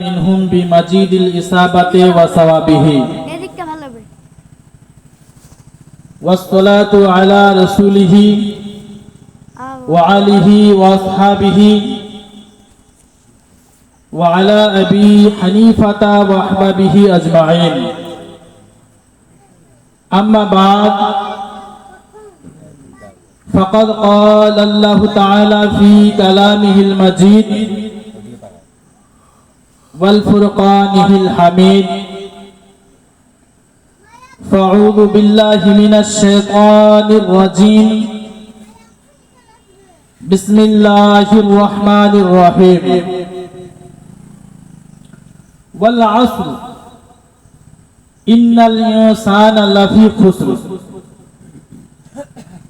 منهم بمجيد الإصابة وثوابه والصلاة على رسوله وعليه وأصحابه وعلى أبي حنيفة وأحبابه أجمعين أما بعد فقد قال الله تعالى في كلامه المجيد والفرقانه الحميد فأعوذ بالله من الشيطان الرجيم بسم الله الرحمن الرحيم والعصر إن الإنسان لفي خسر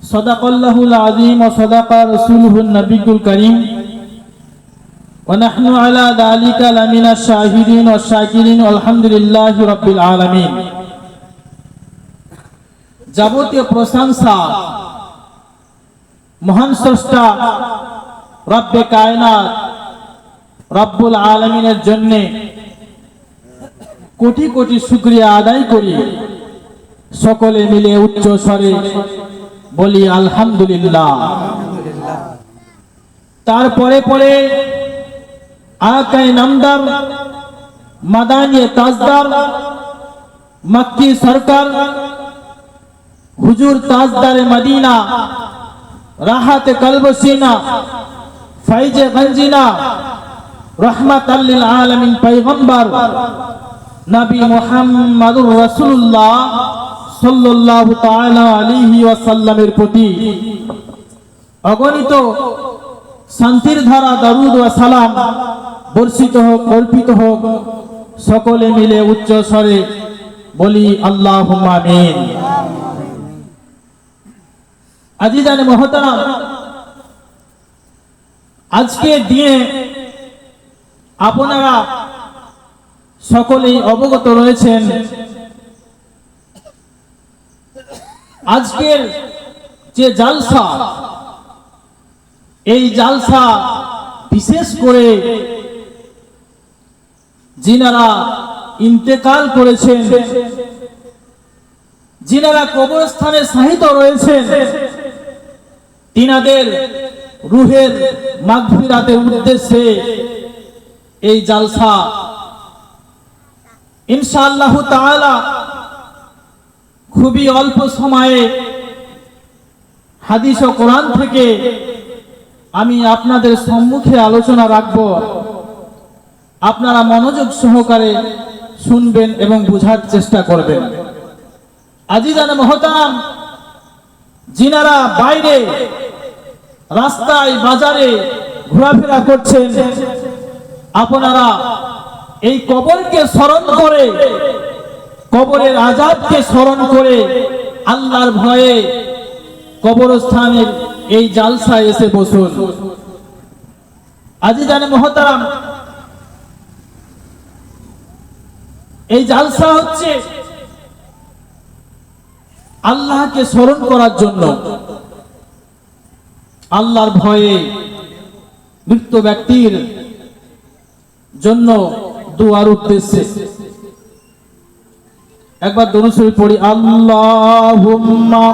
صدق الله العظيم وصدق رسوله النبي الكريم ونحن على ذلك لمن الشاهدين والشاكرين والحمد لله رب العالمين যাবতীয় প্রশংসা মহান স্রষ্টা রব্বে কায়নাত রব্বুল আলামিনের জন্য কোটি কোটি শুকরিয়া আদায় করি সকলে মিলে উচ্চ স্বরে বলি আলহামদুলিল্লাহ। তারপরে পরে আকায়ে নামদার মাদানী তাজদার মক্কি সরকার হুজুর তাজদারে মদিনা রাহাতে কলবসিনা ফাইজে গঞ্জিনা রহমাতাল লিল আলামিন পয়গম্বর নবী মুহাম্মদুর রাসূলুল্লাহ সাল্লাল্লাহু তাআলা আলাইহি ওয়াসাল্লামের প্রতি অগণিত শান্তির ধারা দরুদ ও সালাম বর্ষিত হোক অর্পিত হোক সকলে মিলে উচ্চ স্বরে বলি আল্লাহুম্মা আমিন। আজিজানে মুহতারাম, আজকে দিনে আপনারা সকলেই অবগত রয়েছেন আজকের যে জালসা, এই জালসা বিশেষ করে যিনারা ইন্তেকাল করেছেন, যিনারা কবরস্থানে শায়িত রয়েছেন, তিনাদের রুহের মাগফিরাতের উদ্দেশ্যে এই জালসা ইনশাআল্লাহ তাআলা খুবই অল্প সময়ে হাদিস ও কোরআন থেকে আমি আপনাদের সম্মুখে আলোচনা রাখব। আপনারা মনোযোগ সহকারে শুনবেন এবং বোঝার চেষ্টা করবেন। আজিজানে মুহতারাম, যিনারা বাইরে রাস্তায় বাজারে ঘোরাফেরা করছেন, আপনারা এই কবরকে স্মরণ করে, কবরের আযাবকে স্মরণ করে আল্লাহর ভয়ে কবরস্থানের এই জালসায় এসে বসুন। আজিজানে মুহতারাম, এই জালসা হচ্ছে আল্লাহকে স্মরণ করার জন্য, আল্লাহর ভয়ে মৃত ব্যক্তির জন্য দুয়ার উদ্দেশ্যে। একবার দরুদ শরীফ পড়ি, আল্লাহুম্মা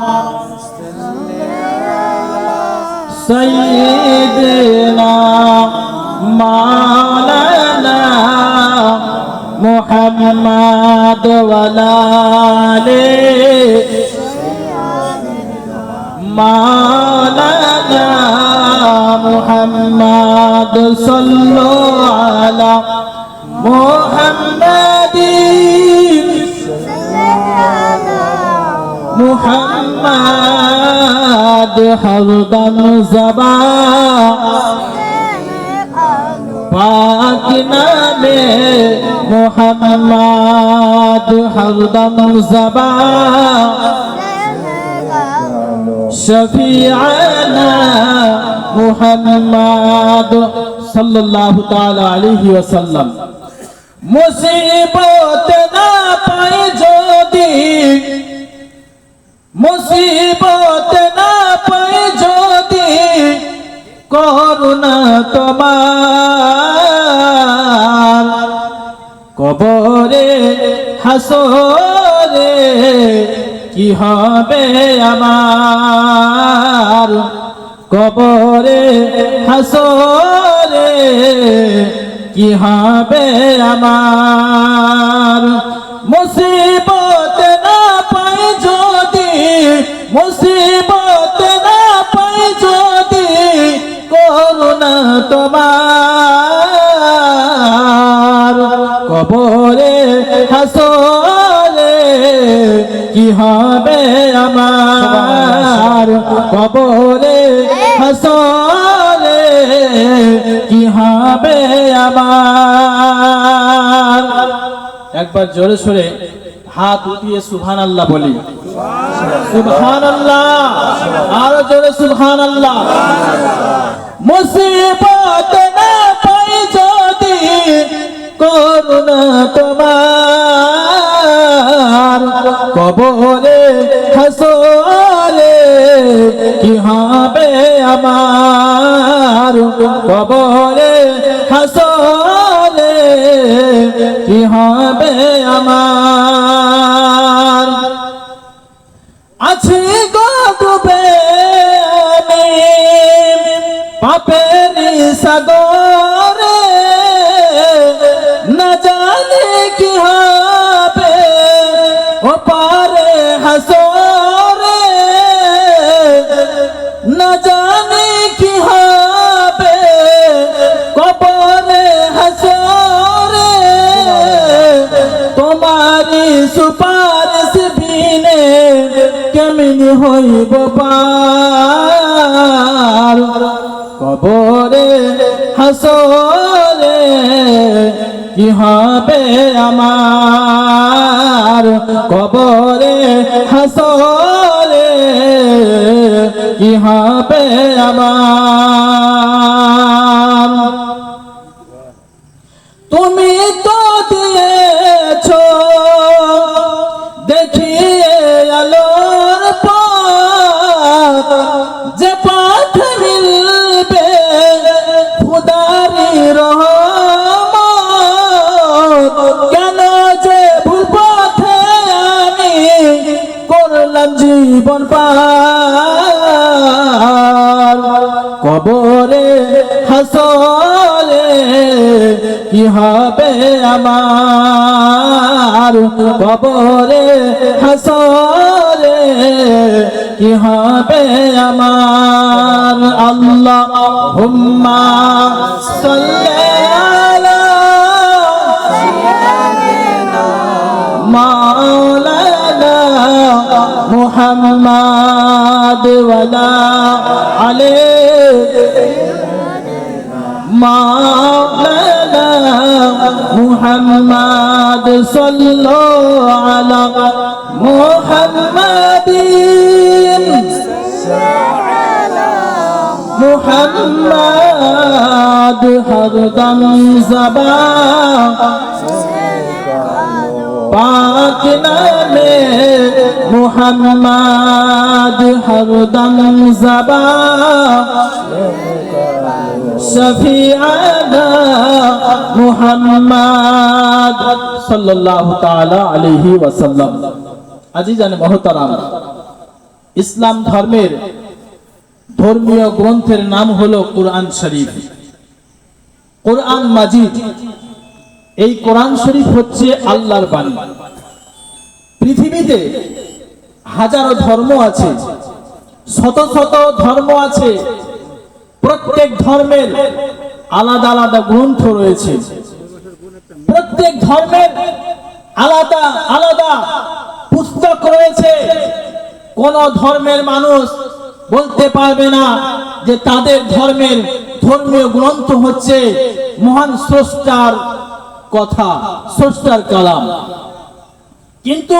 সাইয়্যিদিনা মাওলানা মুহাম্মদ ওয়ালা আলি মাওলানা মুহাম্মদ সাল্লাল্লাহু আলা মুহাম্মাদিন মুহাম্মদ হরদম জবা পাক নামে মুহাম্মদ হরদম জবা শফিআনা মুহাম্মদ সাল্লাল্লাহু তাআলা আলাইহি ওয়াসাল্লাম। মুসিবত না পাই যদি, মুসিবত না পাই যদি করুণা তোমার কবরে হাসরে কি হবে আমার, কবরে হাসরে কি হবে আমার। মুসিবত না পাই যদি, মুসিবত না পাই যদি করুণা তোমার, কবরে হাসরে কি হবে আমার, কবরে হাসরে কি হবে আমার। একবার জোরে সোরে হাত উঠিয়ে সুবহানাল্লাহ বলি, সুবহানাল্লাহ, আরো জোরে সুবহানাল্লাহ। মুসিবত না পাই যদি করুণা তোমার, কবরে হাসরে কি হবে আমার, কবরে হাসরে কি হবে আমার। আছি গো ডুবে আমি পাপের সাগরে, না জানি কি হবে ওপারে হাসরে, না জানি কি হবে কবরে হাসরে। তোমারি সুপারিশ বিনে কেমনি হইব পার, কবরে হাসরে কি হবে আমার, কবরে হাসরে কি হবে আমার। তুমি তো দিয়েছ দেখিয়ে আলোর পথ, যে পথ মিলবে খুদারি রহমত, কেন যে ভুল পথে আমি করলাম জীবন পার, কবরে হাসরে কি হবে আমার, কবরে হাসরে কি হবে আমার। আল্লাহুম্মা সাল্লি আলা মাওলানা মুহাম্মাদ ওয়ালা আলি মাওলানা মুহাম্মাদ সাল্লাল্লাহু আলা মুহাম্মাদিন মুহাম্মাদ হরদম জবান পাক নামে মুহাম্মাদ হরদম জবান শফিআনা মুহাম্মাদ সাল্লাল্লাহু তাআলা আলাইহি ওয়াসাল্লাম। আজিজান মুহতারাম, ইসলাম ধর্মের ধর্মীয় গ্রন্থের নাম হলো কোরআন শরীফ, কোরআন মাজিদ। এই কোরআন শরীফ হচ্ছে আল্লাহর বাণী। পৃথিবীতে হাজারো ধর্ম আছে, শত শত ধর্ম আছে, প্রত্যেক ধর্মের আলাদা আলাদা গ্রন্থ রয়েছে, প্রত্যেক ধর্মের আলাদা আলাদা পুস্তক রয়েছে। কোন ধর্মের মানুষ বলতে পারবে না যে তাদের ধর্মের ধর্মীয় গ্রন্থ হচ্ছে মহান স্রষ্টার কথা, স্রষ্টার কালাম। কিন্তু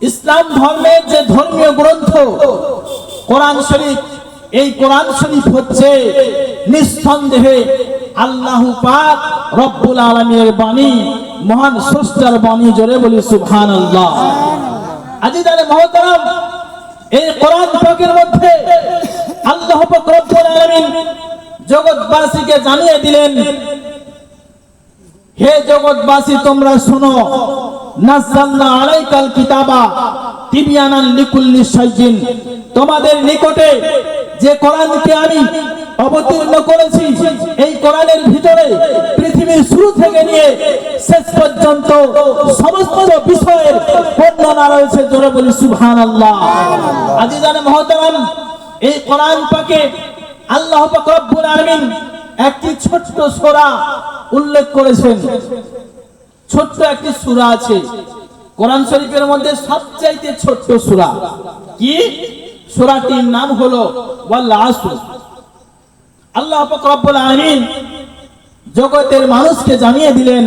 ইসলাম ধর্মের যে ধর্মীয় গ্রন্থ কোরআন শরীফ, এই কোরআন শরীফ হচ্ছে নিঃসন্দেহে আল্লাহ পাক রব্বুল আলামিনের বাণী, মহান স্রষ্টার বাণী। জোরে বলি সুবহানাল্লাহ। আজিজানে মুহতারাম, এই কোরআন পাকের মধ্যে আল্লাহ পাক রব্বুল আলামিন জগৎবাসীকে জানিয়ে দিলেন হে জগৎবাসী তোমরা শোনো, নাযালনা আলাইকাল কিতাবা তিবয়ানান লিকুল্লি শাইইন, তোমাদের নিকটে যে কোরআনকে আমি অবতীর্ণ করেছি, এই কোরআনের ভিতরে পৃথিবীর শুরু থেকে নিয়ে শেষ পর্যন্ত সমস্ত বিষয়ের বর্ণনা রয়েছে। জোরে বলি সুবহানাল্লাহ। আজিজানে মুহতারাম, এই কোরআন পাকে আল্লাহ পাক রব্বুল আলামিন একটি ছোট্ট সূরা উল্লেখ করেছেন। ছোট্ট একটি সূরা আছে কোরআন শরীফের মধ্যে, সবচাইতে ছোট্ট সূরা। কি সূরাটির নাম হলো ওয়াল আসর। আল্লাহ পাক রব্বুল আলামিন জগতের মানুষকে জানিয়ে দিলেন,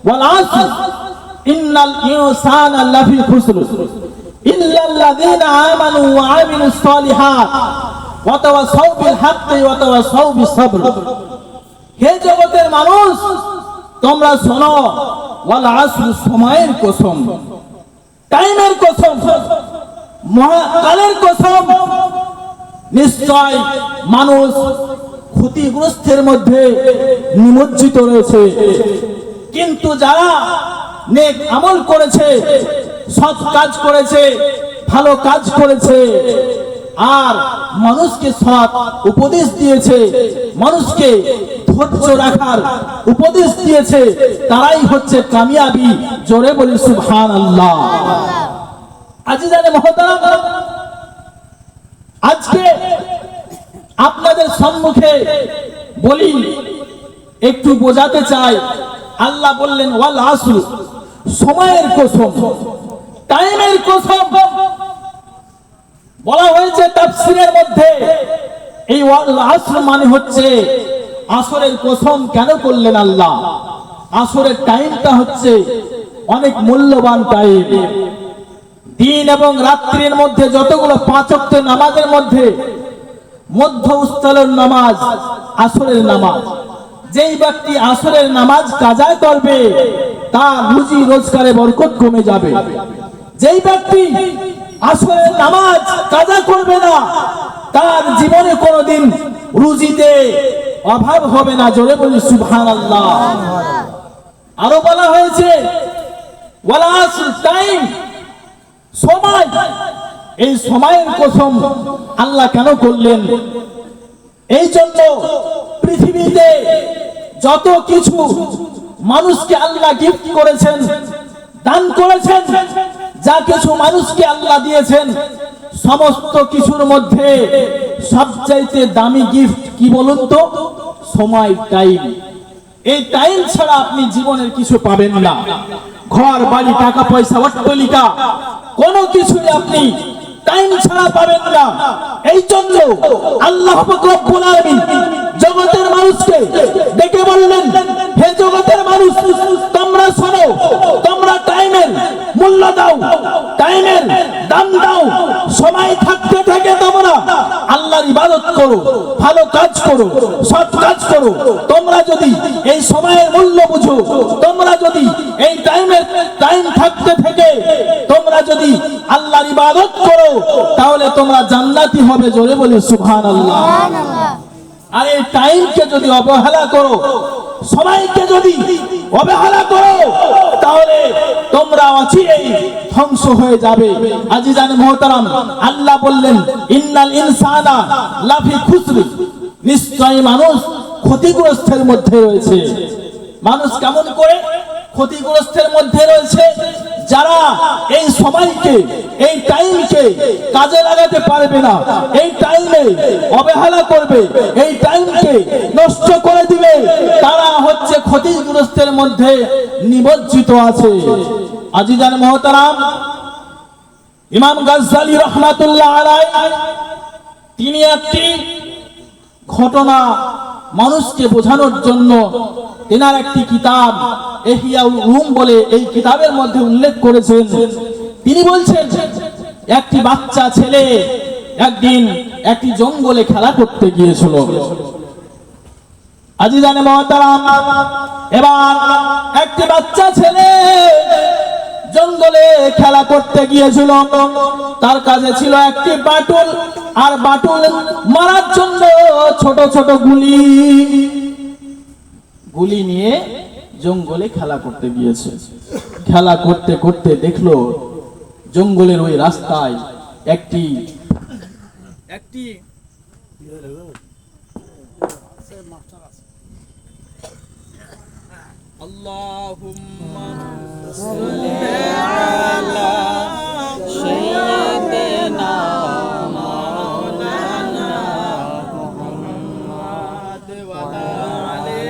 ওয়াল আসর ইন্নাল ইনসানা লাফি খুসর ইল্লাল্লাযীনা আমানু ওয়া আমিলুস সালিহাত ওয়া তাওয়াসাউ বিল হাক্কি ওয়া তাওয়াসাউ বিস সাবর। হে জগতের মানুষ তোমরা শোনো, ওয়াল আসর, সময়ের কসম, টাইমের কসম, মহাকালের কসম, নিশ্চয় মানুষ ক্ষতিগ্রস্তের মধ্যে নিমজ্জিত রয়েছে। কিন্তু যারা নেক আমল করেছে, সৎ কাজ করেছে, ভালো কাজ করেছে, আর মানুষকে সৎ উপদেশ দিয়েছে, মানুষকে ধৈর্য রাখার উপদেশ দিয়েছে, তারাই হচ্ছে কামিয়াবি। জোরে বলি সুবহানাল্লাহ। আজিজানে মুহতারাম, আজকে আপনাদের সম্মুখে বলি, একটু বোঝাতে চাই। আল্লাহ বললেন ওয়াল আসর, সময়ের কসম, টাইমের কসম। বলা হয়েছে তাফসীরের মধ্যে এই ওয়াল আসর মানে হচ্ছে আসরের কসম কেন করলেন আল্লাহ? আসরের টাইমটা হচ্ছে অনেক মূল্যবান টাইম। দিন এবং রাত্রির মধ্যে যতগুলো পাঁচ ওয়াক্ত নামাজের মধ্যে মধ্য স্থলের নামাজ আসরের নামাজ। যেই ব্যক্তি আসরের নামাজ কাজা করবে তার রুজি রোজগারে বরকত কমে যাবে। যেই ব্যক্তি আসরের নামাজ কাজা করবে না তার জীবনে কোনোদিন রুজিতে অভাব হবে না। জোরে বলি সুবহানাল্লাহ। আরো বলা হয়েছে ওয়াল আসর, টাইম, সময়। এই সময়ের কসম আল্লাহ কেন করলেন? এই জন্য পৃথিবীতে যত কিছু মানুষকে আল্লাহ গিফট করেছেন, দান করেছেন, যা কিছু মানুষকে আল্লাহ দিয়েছেন, সমস্ত কিছুর মধ্যে সবচাইতে দামি গিফট কি বলুন তো? সময়, টাইম। এই টাইম ছাড়া আপনি জীবনের কিছু পাবেন না। ঘর বাড়ি, টাকা পয়সা, অট্টালিকা, কোনো কিছুই আপনি টাইম ছাড়া পাবেন না। এই জন্য আল্লাহ পাক রব্বুল আলামিন জগতের মানুষকে ডেকে বললেন, হে জগতের মানুষ তোমরা শোনো, তোমরা টাইমের মূল্য দাও, টাইমের দাম দাও। সময় থাকতে থেকে তোমরা আল্লাহর ইবাদত করো, ভালো কাজ করো, সৎ কাজ করো। তোমরা যদি এই সময়ের মূল্য বুঝো, তোমরা যদি এই টাইম থাকতে থেকে তোমরা যদি আল্লাহর ইবাদত করো, তাহলে তোমরা জান্নাতি হবে। জোরে বলি সুবহানাল্লাহ। আর এই টাইমকে যদি অবহেলা করো, সময়কে যদি অবহেলা করো, তাহলে তোমরা অচিরেই ধ্বংস হয়ে যাবে। আজিজানে মুহতারাম, আল্লাহ বললেন ইন্নাল ইনসানা লাফি খুসর, নিশ্চয় মানুষ ক্ষতিগ্রস্তের মধ্যে রয়েছে। মানুষ কেমন করে ক্ষতিগ্রস্তের মধ্যে রয়েছে? যারা এই সময়কে, এই টাইমকে কাজে লাগাতে পারবে না, এই টাইমে অবহেলা করবে, এই টাইমকে নষ্ট করে দিবে, তারা হচ্ছে ক্ষতিগ্রস্তের মধ্যে নিমজ্জিত আছে। আজিজান মুহতারাম, ইমাম গাজ্জালী রাহমাতুল্লাহ আলাইহি তিনি একটি ঘটনা মানুষকে বোঝানোর জন্য এনার একটি কিতাব ইহইয়াউল উলুম বলে এই কিতাবের মধ্যে উল্লেখ করেছেন। তিনি বলছেন একটি বাচ্চা ছেলে একদিন একটি জঙ্গলে খেলা করতে গিয়েছিল। আজিজানে মুহতারাম, এবার একটি বাচ্চা ছেলে জঙ্গলে খেলা করতে গিয়েছিল। তার কাছে ছিল একটি বাটুল, আর বাটুল মারার জন্য ছোট ছোট গুলি নিয়ে জঙ্গলে খেলা করতে গিয়েছে। খেলা করতে করতে দেখলো জঙ্গলের ওই রাস্তায় একটি আল্লাহুম্মা সাল্লি আলা সাইয়্যিদিনা মাওলানা মুহাম্মাদ ওয়া আলি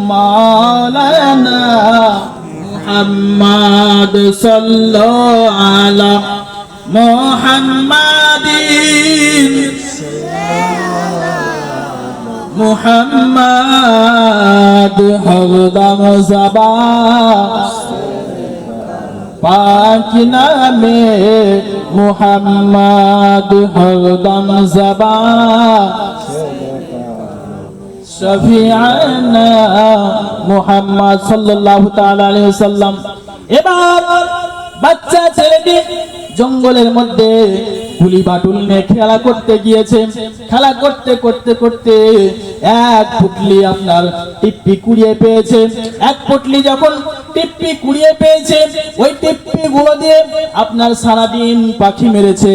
মাওলানা মুহাম্মাদ সাল্লাল্লাহু আলা মুহাম্মাদিন মুহাম্মাদ হরদম জবা পাক নামে মুহাম্মাদ হরদম জবা শফিআনা মুহাম্মদ সাল্লাল্লাহু তাআলা আলাইহি ওয়াসাল্লাম। এবার বাচ্চা ছেলেটি জঙ্গলের মধ্যে পুলি বাটুল নিয়ে খেলা করতে গিয়েছে। খেলা করতে করতে করতে এক পুটলি আপনার টিপ্পি কুড়িয়ে পেয়েছে। এক পুটলি যখন টিপ্পি কুড়িয়ে পেয়েছে, ওই টিপ্পি গুলো দিয়ে আপনার সারাদিন পাখি মেরেছে।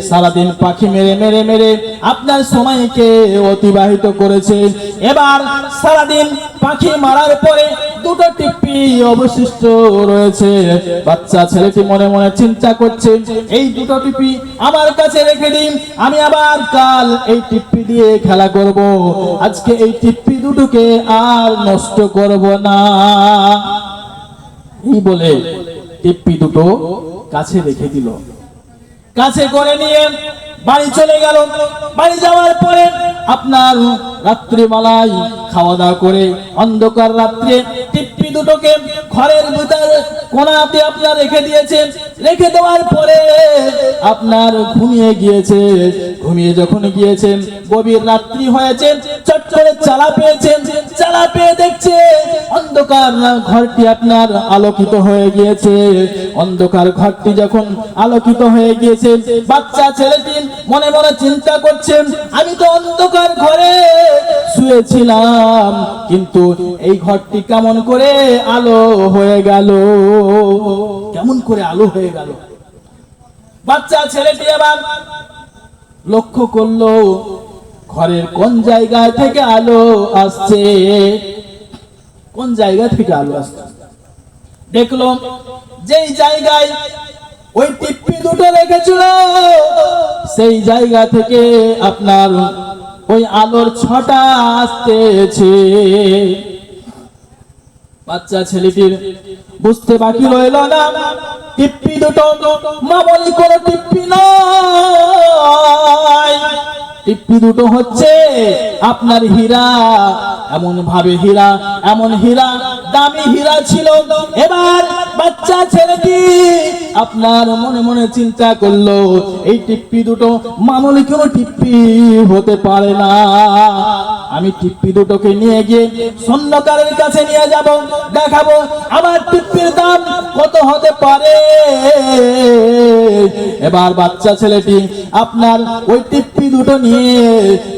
সারাদিন পাখি মেরে মেরে মেরে আপনার সময়কে অতিবাহিত করেছে। এবার সারাদিন পাখি মারার পরে দুটো টিপ্পি অবশিষ্ট রয়েছে। বাচ্চা ছেলেটি মনে মনে চিন্তা করছে, এই দুটো টিপ্পি আমার কাছে রেখে দিন, আমি আবার কাল এই টিপ্পি দিয়ে খেলা করব। আজকে এই টিপ্পি দুটোকে আর নষ্ট করব না। এই বলে টিপ্পি দুটো কাছে রেখে দিল। কাছে করে নিয়ে বাড়ি চলে গেল। বাড়ি যাওয়ার পরে আপনার রাত্রিবেলায় খাওয়া দাওয়া করে অন্ধকার রাত্রে টিপ্পি দুটোকে ঘরের ভিতরে কোণাতে আপনার রেখে দিয়েছে। রেখে দেওয়ার পরে আপনার ঘুমিয়ে গিয়েছে। ঘুমিয়ে যখন গিয়েছে, গভীর রাত্রি হয়েছে, চট করে চালা পেয়েছে। চালা পেয়ে দেখছে অন্ধকার ঘরটি আপনার আলোকিত হয়ে গিয়েছে। অন্ধকার ঘরটি যখন আলোকিত হয়ে গিয়েছে, বাচ্চা ছেলেটি মনে মনে চিন্তা করছেন, আমি তো অন্ধকার ঘরে শুয়েছিলাম, কিন্তু এই ঘরটি কেমন করে আলো হয়ে গেল, কেমন করে আলো হয়ে গেল। বাচ্চা ছেলেটি আবার লক্ষ্য করলো ঘরের কোন জায়গা থেকে আলো আসছে, কোন জায়গা থেকে আলো আসছে। দেখলো যেই জায়গায় ওই টিপ্পি দুটো রেখেছিল, সেই জায়গা থেকে আপনার ওই আলোর ছটা আসতেছে। বাচ্চা ছেলেটির বুঝতে বাকি রইল না, টিপ্পি দুটো মামুলি কোনো টিপ্পি নয়, টিপ্পি দুটো হচ্ছে আপনার হীরা। এমন ভাবে হীরা, এমন হীরা, দামি হীরা ছিল। এবার বাচ্চা ছেলেটি আপনার মনে মনে চিন্তা করলো, এই টিপ্পি দুটো মামুলি কোনো টিপ্পি হতে পারে না। আমি টিপ্পি দুটোকে নিয়ে গিয়ে স্বর্ণকারের কাছে নিয়ে যাব, দেখাবো আমার টিপ্পির দাম কত হতে পারে। এবার বাচ্চা ছেলেটি আপনার ওই টিপ্পি দুটো নিয়ে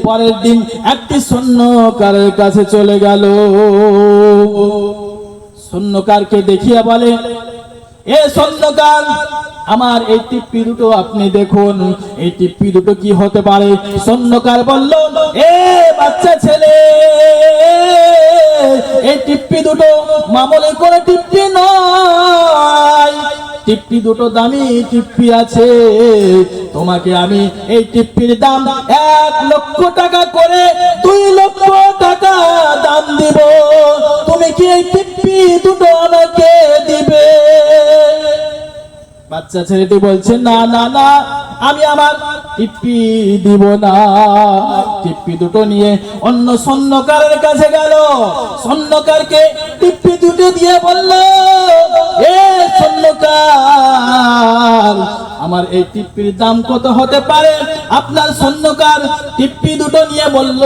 পরের দিন একটি স্বর্ণকারের কাছে চলে গেল। স্বর্ণকারকে দেখিয়ে বলে, এ স্বর্ণকার, আমার এই টিপ্পি দুটো আপনি দেখুন, এই টিপ্পি দুটো কি হতে পারে। স্বর্ণকার বলল, এ বাচ্চা ছেলে, এই টিপ্পি দুটো মামুলি করে টিপ্পি নয়, টিপ্পি দুটো দামি টিপ্পি আছে। তোমাকে আমি এই টিপ্পির দাম 1 লক্ষ টাকা করে 2 লক্ষ টাকা দাম দিব। তুমি কি এই টিপ্পি দুটো আমাকে দিবে? বাচ্চা ছেলেটি বলছে, না না না, আমি আমার টিপ্পি দিব না। টিপ্পি দুটো নিয়ে অন্য স্বর্ণকারের কাছে গেল। স্বর্ণকারকে টিপ্পি দুটো দিয়ে বলল, এ স্বর্ণকার, আমার এই টিপ্পির দাম কত হতে পারে? আপনার স্বর্ণকার টিপ্পি দুটো নিয়ে বলল,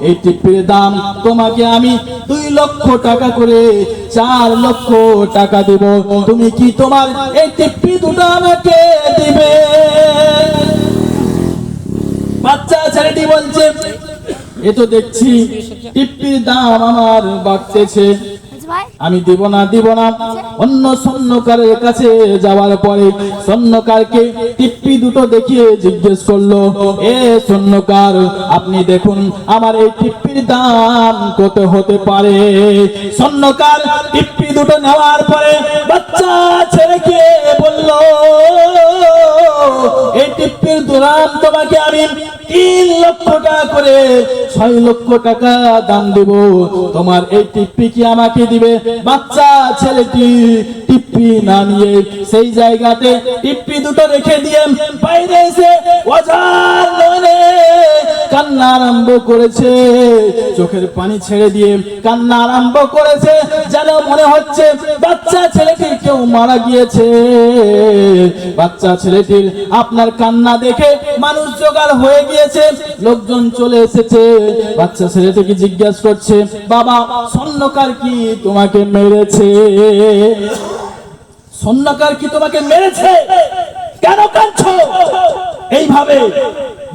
এই টিপ্পির দাম তোমাকে আমি 2 লক্ষ টাকা করে 4 লক্ষ টাকা দেব। তুমি কি তোমার এই টিপ্পি দুটো আমাকে দিবে? বাচ্চা ছেলেটি বলছে, এ তো দেখছি টিপ্পির দাম আমার বাড়তেছে, আমি দিব না অন্য স্বর্ণকারের কাছে যাওয়ার পরে স্বর্ণকারকে টিপ্পি দুটো দেখিয়ে জিজ্ঞেস করলো, এ স্বর্ণকার, আপনি দেখুন আমার এই টিপ্পির দাম কত হতে পারে। স্বর্ণকার টিপ্পি দুটো নেওয়ার পরে বাচ্চা ছেলেকে বলল, এই টিপ্পির দাম তোমাকে আমি 3 লক্ষ টাকা করে 6 লক্ষ টাকা দাম দেব, তোমার এই টিপ্পি কি আমাকে দিবে? বাচ্চা ছেলেটি টিপ্পি না নিয়ে সেই জায়গাতে টিপ্পি দুটো রেখে দিয়ে বাইরে এসে অঝার নয়নে কান্না আরম্ভ করেছে, চোখের পানি ছেড়ে দিয়ে কান্না আরম্ভ করেছে, যেন মনে হচ্ছে বাচ্চা ছেলেটি কেউ মারা গিয়েছে। বাচ্চা ছেলেটির আপনার কান্না দেখে মানুষ জোগাড় হয়ে গিয়েছে, লোকজন চলে এসেছে। বাচ্চা ছেলেটিকে জিজ্ঞাসা করছে, বাবা, স্বর্ণকার কি তোমাকে মেরেছে? স্বর্ণকার কি তোমাকে মেরেছে? কেন কাঁদছো? এইভাবে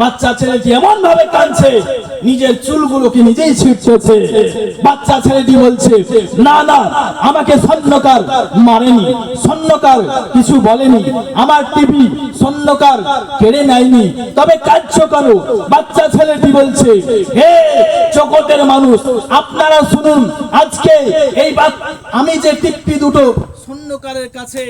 বাচ্চা ছেলেটি এমন ভাবে কাঁদছে, নিজের চুলগুলোকে নিজেই ছিঁড়তেছে। বাচ্চা ছেলেটি বলছে, না না, আমাকে স্বর্ণকার মারেনি, স্বর্ণকার কিছু বলেনি, আমার টিভি স্বর্ণকার কেড়ে নেয়নি, তবে কাঁদছো কেন? বাচ্চা ছেলেটি বলছে, হে জগতের মানুষ, আপনারা শুনুন, আজকে এই আমি যে টিপ্পি দুটো স্বর্ণকারের কাছে